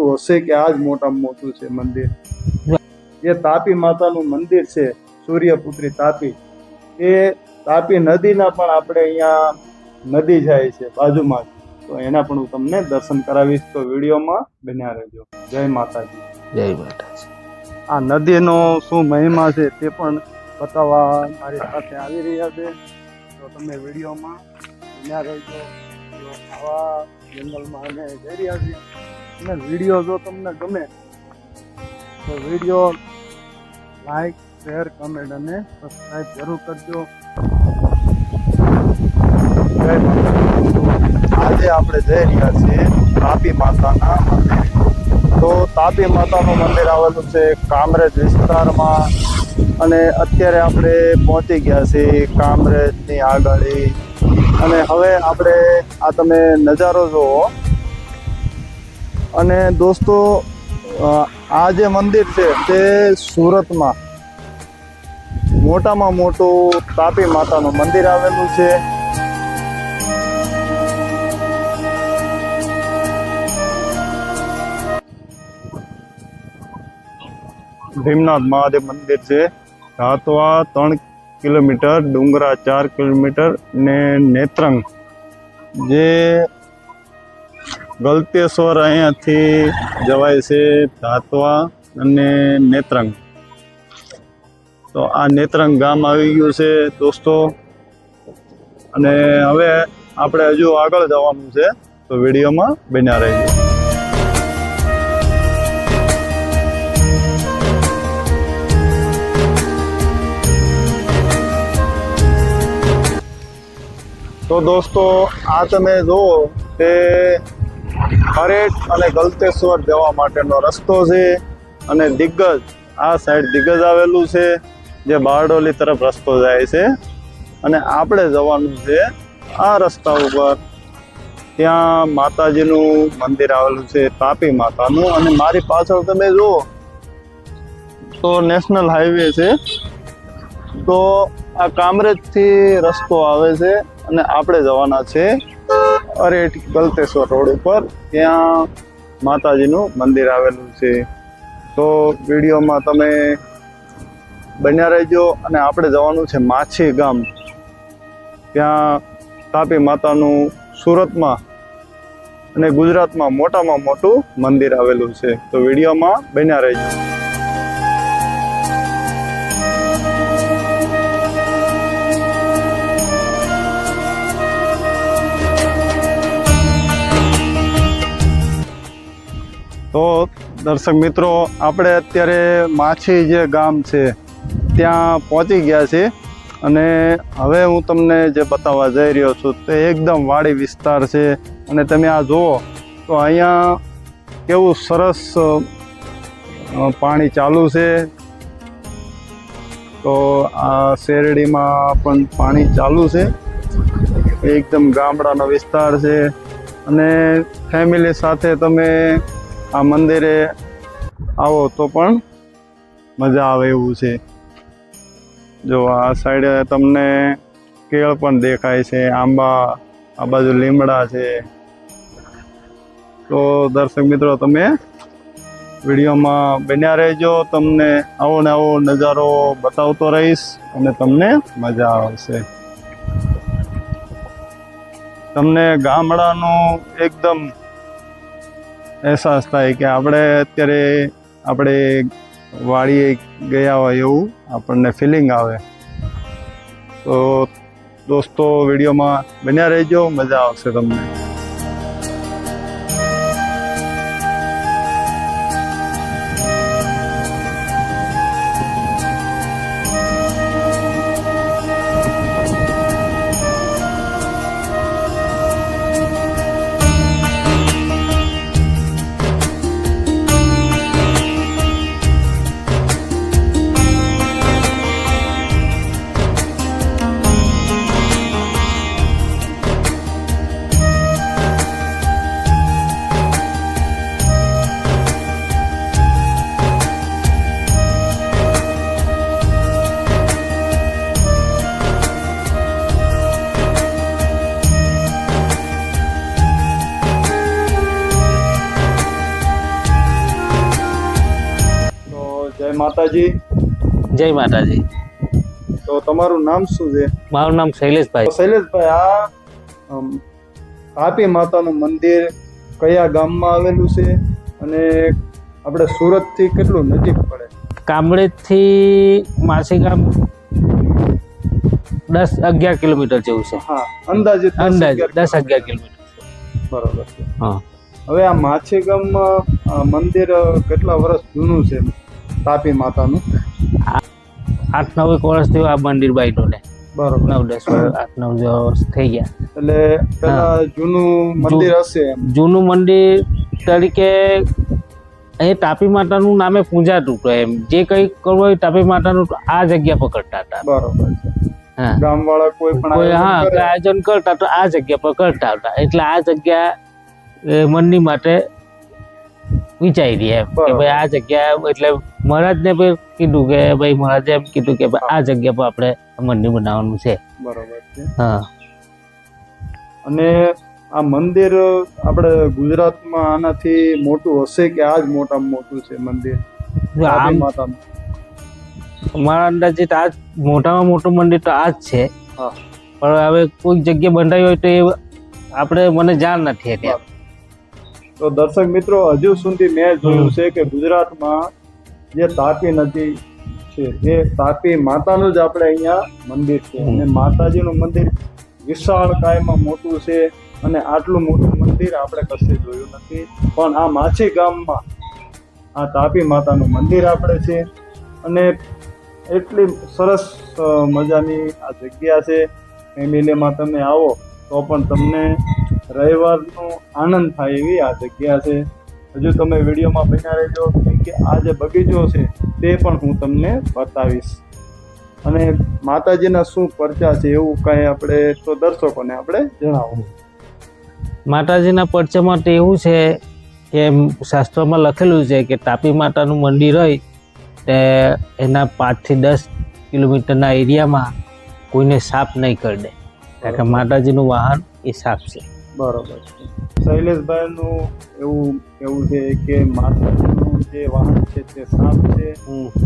મોટું હશે કે આ જ મોટામાં મોટું છે મંદિર. જે તાપી માતાનું મંદિર છે, સૂર્યપુત્રી તાપી, એ તાપી નદીના પણ આપણે અહીંયા નદી જાય છે બાજુમાં, તો એના પણ હું તમને દર્શન કરાવીશ. તો વિડીયોમાં બન્યા રહેજો. જય માતાજી. જય માતાજી. આ નદીનો શું મહિમા છે તે પણ બતાવવા મારી સાથે આવી રહ્યા છે, તો તમે વિડીયોમાં બન્યા રહેજો. આવા જંગલમાં અમે જઈ રહ્યા છીએ, અને વિડીયો જો તમને ગમે તો વિડીયો લાઈક, શેર, કમેન્ટ અને સબસ્ક્રાઈબ જરૂર કરજો. જય માતાજી. આજે આપણે જઈ રહ્યા છીએ તાપી માતાના મંદિર. તો તાપી માતાનું મંદિર આવેલું છે કામરેજ વિસ્તારમાં, અને અત્યારે આપણે પહોંચી ગયા છીએ કામરેજની આગળ. અને હવે આપણે આ તમે નજારો જુઓ. અને દોસ્તો, આ જે મંદિર છે તે સુરતમાં મોટામાં મોટું તાપી માતાનું મંદિર આવેલું છે. ભીમનાથ મહાદેવ મંદિર છે. ધાતવા 3 કિલોમીટર, ડુંગરા 4 કિલોમીટર ને નેત્રંગ જે ગલતેશ્વર અહીંયાથી જવાય છે, ધાતવા અને નેત્રંગ. તો આ નેત્રંગ ગામ આવી ગયું છે દોસ્તો. અને હવે આપણે હજુ આગળ જવાનું છે, તો વિડીયોમાં બન્યા રહેજો. તો દોસ્તો, આ તમે જુઓ તે ખરેટ અને ગલતેશ્વર જવા માટેનો રસ્તો છે. અને દિગ્ગજ, આ સાઈડ દિગ્ગજ આવેલું છે, જે બારડોલી તરફ રસ્તો જાય છે. અને આપણે જવાનું છે આ રસ્તા ઉપર. ત્યાં માતાજીનું મંદિર આવેલું છે, તાપી માતાનું. અને મારી પાછળ તમે જુઓ તો નેશનલ હાઈવે છે. તો આ કામરેજથી રસ્તો આવે છે, અને આપણે જવાના છે અરેઠ ગલતેશ્વર રોડ ઉપર. ત્યાં માતાજીનું મંદિર આવેલું છે. તો વિડીયોમાં તમે બન્યા રહેજો. અને આપણે જવાનું છે માછી ગામ. ત્યાં તાપી માતાનું સુરતમાં અને ગુજરાતમાં મોટામાં મોટું મંદિર આવેલું છે. તો વિડીયોમાં બન્યા રહેજો. તો દર્શક મિત્રો, આપણે અત્યારે માછી જે ગામ છે ત્યાં પહોંચી ગયા છે. અને હવે હું તમને જે બતાવવા જઈ રહ્યો છું તે એકદમ વાડી વિસ્તાર છે. અને તમે આ જુઓ તો અહીંયા કેવું સરસ પાણી ચાલુ છે. તો આ શેરડીમાં પણ પાણી ચાલુ છે. એકદમ ગામડાનો વિસ્તાર છે. અને ફેમિલી સાથે તમે આ મંદિરે આવો તો પણ મજા આવે એવું છે. જો આ સાઈડે તમને કેળ પણ દેખાય છે, આંબા, આ બાજુ લીમડા છે. તો દર્શક મિત્રો, તમે વિડીયોમાં બન્યા રહેજો. તમને આવો ને આવો નજારો બતાવતો રહીશ, અને તમને મજા આવશે. તમને ગામડાનો એકદમ અહેસાસ થાય કે આપણે અત્યારે આપણે વાડીએ ગયા હોય એવું આપણને ફિલિંગ આવે. તો દોસ્તો, વિડીયોમાં બન્યા રહેજો, મજા આવશે તમને. માતાજી. જય માતાજી. તો તમારું નામ શું છે? મારું નામ શૈલેષભાઈ. શૈલેષભાઈ, આ તાપી માતાનું મંદિર કયા ગામમાં આવેલું છે અને આપણે સુરત થી કેટલું નજીક પડે? કામરેજ થી માસી ગામ 10-11 કિલોમીટર જેવું છે. હા, અંદાજે 10-11 કિલોમીટર. બરોબર છે. હા. હવે આ માછી ગામમાં મંદિર કેટલા વર્ષ જૂનું છે તાપી માતાનું? 8-9 વર્ષ થયું આ મંદિર બાઈટો ને. બરોબર. 9-10 વર્ષ, 8-9 વર્ષ થઈ ગયા. એટલે પેલા જૂનું મંદિર હશે. જૂનું મંદિર તરીકે અહીં તાપી માતાનું નામે પૂજાતું હતું. એમ જે કંઈ કરવું હોય તાપી માતાનું આ જગ્યા પર કરતા હતા. બરોબર છે. હા, ગામવાળા કોઈ પણ આયોજન કરતા તો આ જગ્યા પર કરતા હતા. એટલે આ જગ્યા મંદિર માટે વિચારી એમ કે ભાઈ આ જગ્યા, એટલે મહારાજને પણ કીધું કે ભાઈ મહારાજે એમ કીધું કે ભાઈ આ જગ્યા પર આપણે મંદિર બનાવવાનું છે. બરોબર છે. હા. અને આ મંદિર આપણે ગુજરાતમાં આનાથી મોટું હશે કે આ જ મોટામાં મોટું છે મંદિર તાપી માતાનું? મારા અંદાજે આ મોટામાં મોટું મંદિર તો આ જ છે. હા. પણ હવે કોઈ જગ્યા બંધાઈ હોય તો એ આપણે મને જાણ નથી એટલે. તો દર્શક મિત્રો, હજુ સુધી મેં જોયું છે કે ગુજરાતમાં જે તાપી નદી છે એ તાપી માતાનું જ આપણે અહીંયા મંદિર છે. અને માતાજીનું મંદિર વિશાળ કાયમાં મોટું છે અને આટલું મોટું મંદિર આપણે કશે જોયું નથી. પણ આ માછી ગામમાં આ તાપી માતાનું મંદિર આપણે છે અને એટલી સરસ મજાની આ જગ્યા છે. ફેમિલીમાં તમે આવો તો પણ તમને રવિવારનો આનંદ થાય એવી આ જગ્યા છે. હજુ તમે વિડીયોમાં બન્યા રહેજો કે આ જે બગીચો છે તે પણ હું તમને બતાવીશ. અને માતાજીના શું પરચા છે એવું કાંઈ આપણે તો દર્શકોને આપણે જણાવો. માતાજીના પરચામાં તો એવું છે કે શાસ્ત્રોમાં લખેલું છે કે તાપી માતાનું મંદિર હોય તે એના 5 થી 10 કિલોમીટરના એરિયામાં કોઈને સાપ નહીં કરી દે, કારણ કે માતાજીનું વાહન એ સાપ છે. બરોબર છે. શૈલેષભાઈનું એવું કેવું છે કે માતાજીનું જે વાહન છે તે સાપ છે.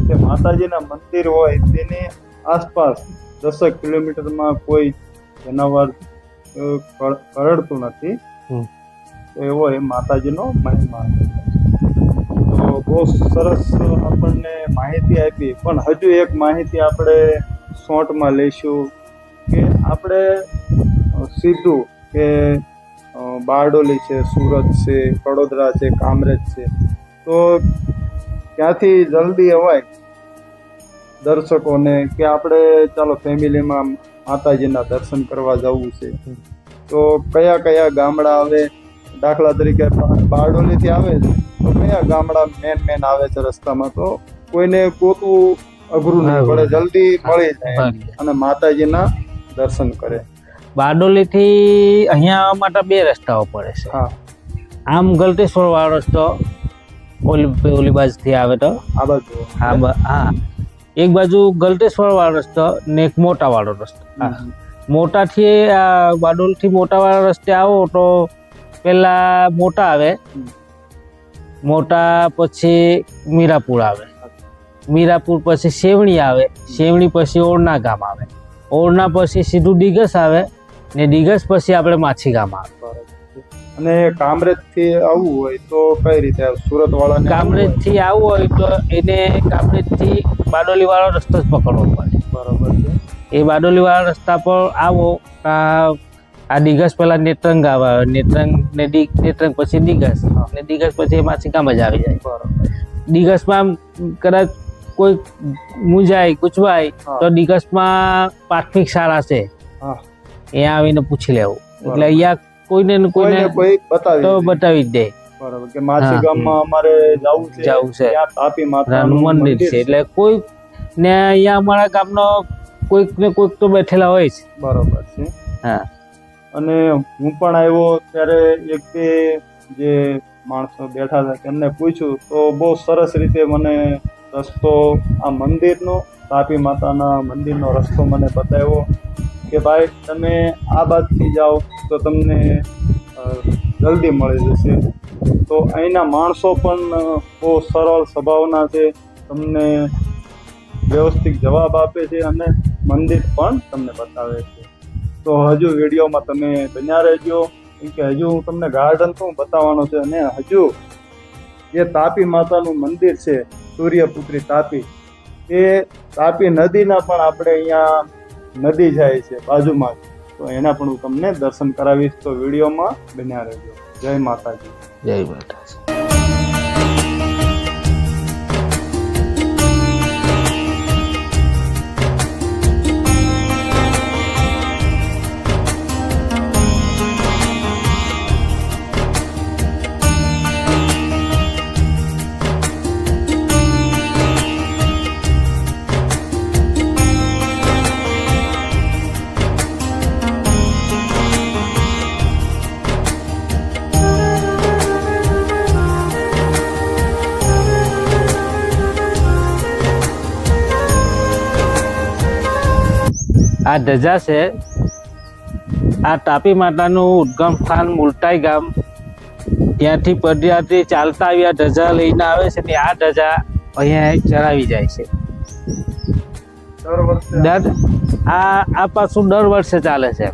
તે માતાજીના મંદિર હોય તેની આસપાસ 10 કિલોમીટરમાં કોઈ જનાવર કરડતું નથી. એવો એ માતાજીનો મહિમા. તો બહુ સરસ આપણને માહિતી આપી. પણ હજુ એક માહિતી આપણે શોર્ટમાં લઈશું કે આપણે સીધું કે બારડોલી છે, સુરત છે, કડોદરા છે, કામરેજ છે, તો ક્યાંથી જલ્દી અવાય દર્શકોને કે આપણે ચાલો ફેમિલીમાં માતાજીના દર્શન કરવા જવું છે તો કયા કયા ગામડા આવે? દાખલા તરીકે બારડોલીથી આવે છે તો કયા ગામડા મેન આવે છે રસ્તામાં, તો કોઈને ગોતવું અઘરું નહીં પડે, જલ્દી મળી જાય અને માતાજીના દર્શન કરે. બારડોલીથી અહીંયા આવવા માટે 2 રસ્તાઓ પડે છે. હા. આમ ગલતેશ્વર વાળો રસ્તો ઓલી બાજુથી આવે તો આ બાજુ. હા, એક બાજુ ગલતેશ્વર વાળો રસ્તો ને એક મોટા વાળો રસ્તો. મોટાથી બારડોલીથી મોટા વાળા રસ્તે આવો તો પેલા મોટા આવે, મોટા પછી મીરાપુર આવે, મીરાપુર પછી સેવણી આવે, સેવણી પછી ઓરણા ગામ આવે, ઓરણા પછી સીધું ડીગસ આવે ને ડીગસ પછી આપણે માછી ગામ આવે. અને કામરેજ થી આવવું હોય તો કઈ રીતે? સુરત વાળા કામરેજ થી આવવું હોય તો એને કામરેજ થી બારડોલી વાળો રસ્તો જ પકડવો પડે. બરોબર છે. એ બારડોલી વાળા રસ્તા પર આવો, આ ડીગસ પેલા નેત્રંગ આવે, નેત્રંગ પછી ડીગસ ને ડીગસ પછી માછી ગામ જ આવી જાય. બરોબર. ડીગસમાં કદાચ કોઈ મૂંઝાય ગુચવાય તો ડીગસમાં પ્રાથમિક શાળા છે, અહીંયા આવીને પૂછી લેવું. એટલે અહીંયા કોઈને બતાવી જ દે. બરાબર. કે માછી ગામમાં અમારે જવું છે, ત્યાં તાપી માતાનું મંદિર છે, એટલે કોઈ ને અહીંયા અમારા ગામનો કોઈક ને કોઈક તો બેઠેલા હોય છે. બરોબર છે. હા. અને હું પણ આવ્યો ત્યારે એક બે જે માણસો બેઠા હતા તેમને પૂછ્યું તો બહુ સરસ રીતે મને રસ્તો, આ મંદિરનો, તાપી માતાના મંદિરનો રસ્તો મને બતાવ્યો કે ભાઈ તમે આ બાજુથી જાઓ તો તમને જલ્દી મળી જશે. તો અહીંના માણસો પણ બહુ સરળ સ્વભાવના છે તમને વ્યવસ્થિત જવાબ આપે છે અને મંદિર પણ તમને બતાવે છે. તો હજુ વિડીયોમાં તમે બન્યા રહેજો, કેમ કે હજુ હું તમને ગાર્ડન પણ બતાવવાનો છે. અને હજુ જે તાપી માતાનું મંદિર છે, સૂર્યપુત્રી તાપી, એ તાપી નદીના પણ આપણે અહીંયા નદી જાય છે બાજુમાં, તો એના પણ હું તમને દર્શન કરાવીશ. તો વિડીયોમાં બન્યા રહેજો. જય માતાજી. જય માતાજી. આ ધજા છે, આ તાપી માતાનું ઉદ્ગમ સ્થાન મુલતાઈ ગામ. ત્યાંથી પદયાત્રી ચાલતા આવી આ ધજા લઈને આવે છે ને આ ધજા અહીંયા ચડાવી જાય છે. આ પાછું દર વર્ષે ચાલે છે.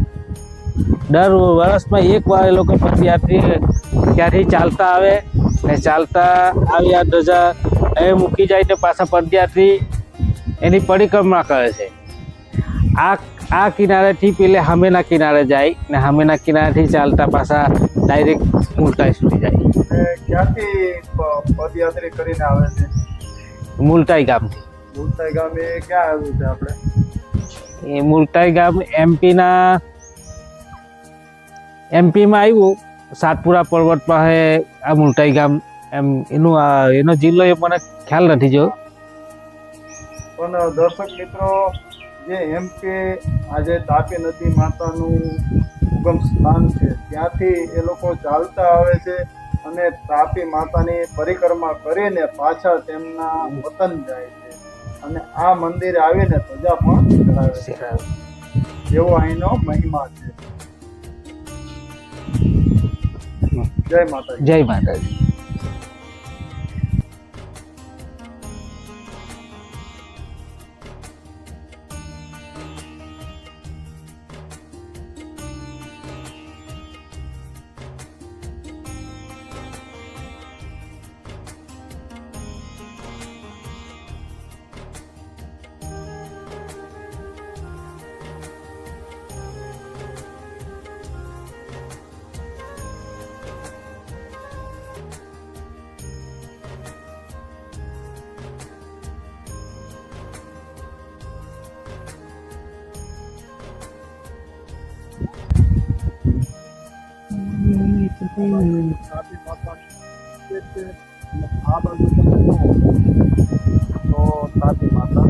દર વર્ષમાં એક વાર એ લોકો પદયાત્રી ત્યાંથી ચાલતા આવે ને ચાલતા આવી આ ધજા એ મૂકી જાય તો પાછા પદયાત્રી એની પરિક્રમા કરે છે. આ કિનારેથી પેલે સામેના કિનારે જાય ને સામેના કિનારેથી ચાલતા પાછા ડાયરેક્ટ મુલતાઈ સુધી જાય. ક્યાંથી પદયાત્રી કરીને આવે છે? મુલતાઈ ગામથી. મુલતાઈ ગામ એ ક્યાં આવ્યું છે આપણે? એ મુલતાઈ ગામ એમપીમાં આવ્યું, સાતપુરા પર્વત પાસે આ મુલતાઈ ગામ. એનો જિલ્લો એ મને ખ્યાલ નથી જો. પણ દર્શક મિત્રો, જે એમપી આજે તાપી નદી માતાનું ઉગમ સ્થાન છે, ત્યાંથી એ લોકો ચાલતા આવે છે અને તાપી માતાની પરિક્રમા કરીને પાછા તેમના વતન જાય છે અને આ મંદિરે આવીને ધજા પણ ચડાવે છે. એવો અહીંનો મહિમા છે. જય માતાજી. જય માતાજી. તાપી માતાનું મંદિર છે અને આ બાજુ તમે જુઓ તો તાપી માતા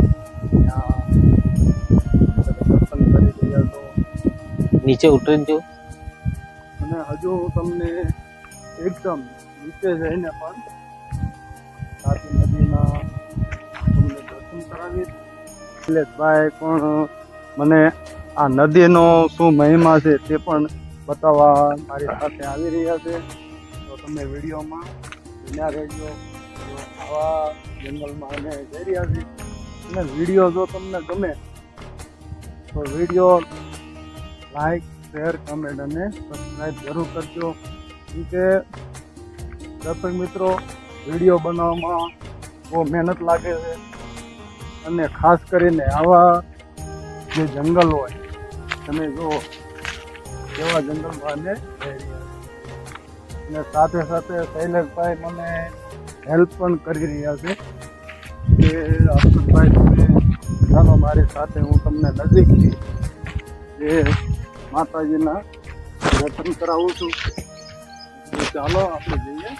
ત્યાં દર્શન કરી રહ્યા છો. નીચે ઉતરી જો. અને હજુ તમને એકદમ નીચે જઈને પણ તાપી નદીના તમને દર્શન કરાવી. શૈલેષભાઈ પણ મને આ નદીનો શું મહિમા છે તે પણ બતાવવા મારી સાથે આવી રહ્યા છે. તો તમે વિડીયોમાં બન્યા રહેજો. તો આવા જંગલમાં અમે જઈ રહ્યા છીએ અને વિડીયો જો તમને ગમે તો વિડીયો લાઈક, શેર, કમેન્ટ અને સબસ્ક્રાઈબ જરૂર કરજો. કેમ કે દર્શક મિત્રો, વિડીયો બનાવવામાં બહુ મહેનત લાગે છે અને ખાસ કરીને આવા જે જંગલ હોય, તમે જુઓ એવા જંગલમાં અમે જઈ રહ્યા છીએ. અને સાથે સાથે શૈલેષભાઈ મને હેલ્પ પણ કરી રહ્યા છે કે હર્ષદભાઈ તમે ચાલો મારી સાથે, હું તમને નજીકથી જે માતાજીના દર્શન કરાવું છું. તો ચાલો આપણે જઈએ.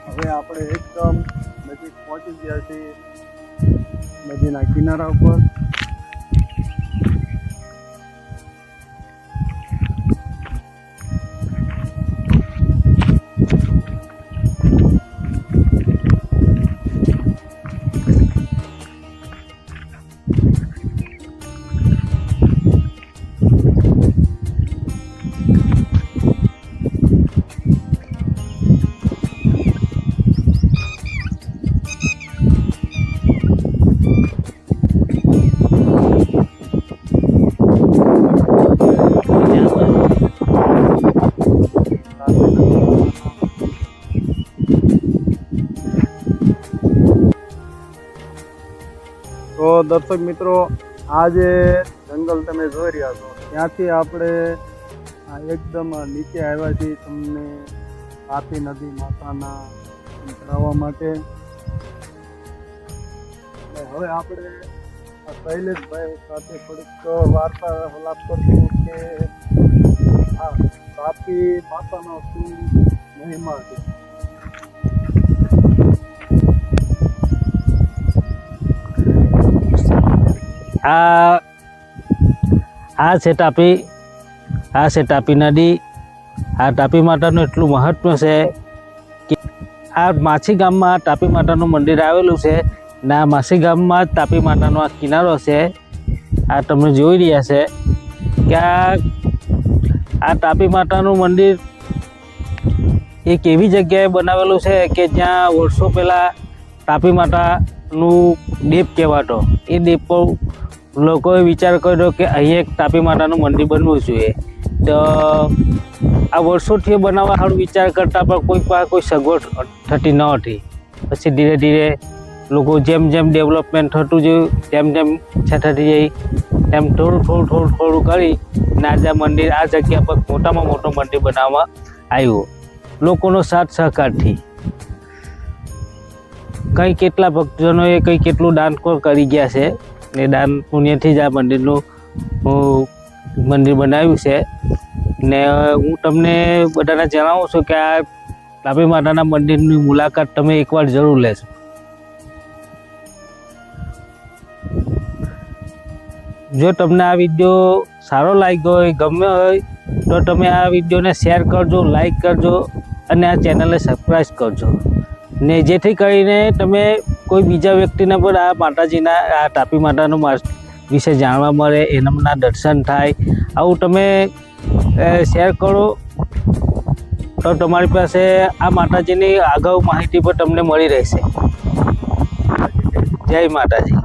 હવે આપણે એકદમ નજીક પહોંચી ગયા છીએ નદીના કિનારા ઉપર. તો દર્શક મિત્રો, આ જે જંગલ તમે જોઈ રહ્યા છો ત્યાંથી આપણે એકદમ નીચે આવ્યા છીએ તમને તાપી નદી માતાના ચડાવવા માટે. અને હવે આપણે શૈલેષભાઈ સાથે થોડીક વાર્તાલાપ કરશું કે આ તાપી માતાનો શું મહિમા છે. આ છે તાપી નદી. આ તાપી માતાનું એટલું મહત્વ છે કે આ માછી ગામમાં તાપી માતાનું મંદિર આવેલું છે ને આ માછી ગામમાં જ તાપી માતાનો આ કિનારો છે. આ તમે જોઈ રહ્યા છે કે આ તાપી માતાનું મંદિર એક એવી જગ્યાએ બનાવેલું છે કે જ્યાં વર્ષો પહેલાં તાપી માતાનું દેપ કહેવાતો. એ દેપ પર લોકોએ વિચાર કર્યો કે અહીં એક તાપી માતાનું મંદિર બનવું જોઈએ. તો આ વર્ષોથી બનાવવા સારું વિચાર કરતાં પણ કોઈ પાસે કોઈ સગવડ થતી ન હતી. પછી ધીરે ધીરે લોકો જેમ જેમ ડેવલપમેન્ટ થતું ગયું તેમ જેમ ઈચ્છા થતી જઈ તેમ થોડું કરી ને આજે આ મંદિર આ જગ્યા પર મોટામાં મોટું મંદિર બનાવવામાં આવ્યું લોકોનો સાથ સહકારથી. કંઈ કેટલા ભક્તજનોએ કંઈ કેટલું દાન કરી ગયા છે ને દાન પુણ્યથી જ આ મંદિર બનાવ્યું છે. ને હું તમને બધાને જણાવું છું કે આ તાપી માતાના મંદિરની મુલાકાત તમે એકવાર જરૂર લેશો. જો તમને આ વિડીયો સારો લાગ્યો હોય, ગમ્યો હોય તો તમે આ વિડીયોને શેર કરજો, લાઈક કરજો અને આ ચેનલને સબસ્ક્રાઈબ કરજો. ને જેથી કરીને તમે કોઈ બીજા વ્યક્તિને પણ આ માતાજીના આ તાપી માતાનું વિશે જાણવા મળે, એમના દર્શન થાય. આવું તમે શેર કરો તો તમારી પાસે આ માતાજીની અગાઉ માહિતી પણ તમને મળી રહેશે. જય માતાજી.